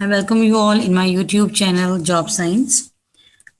I welcome you all in my YouTube channel Job Science.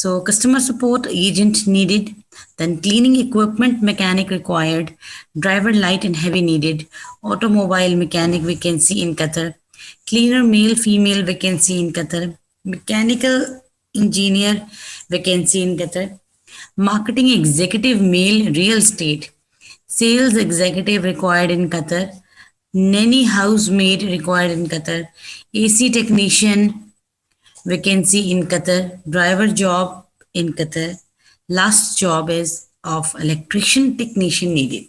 So customer support agent needed, then cleaning equipment mechanic required, driver light and heavy needed, automobile mechanic vacancy in Qatar, cleaner male female vacancy in Qatar, mechanical engineer vacancy in Qatar, marketing executive male real estate, sales executive required in Qatar, nanny housemaid required in Qatar, AC technician vacancy in Qatar, driver job in Qatar, last job is of electrician technician needed.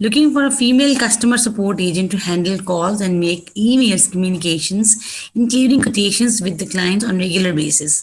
Looking for a female customer support agent to handle calls and make emails communications, including quotations with the clients on regular basis.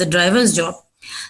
the driver's job،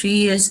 3 years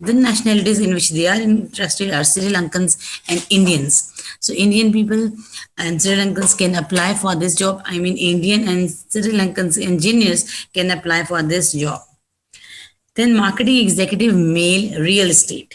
The nationalities in which they are interested are Sri Lankans and Indians. So Indian people and Sri Lankans can apply for this job. I mean Indian and Sri Lankans engineers can apply for this job. Then marketing executive male real estate.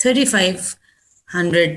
3500,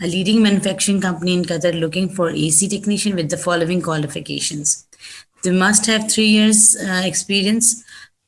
A leading manufacturing company in Qatar looking for AC technician with the following qualifications. They must have 3 years experience.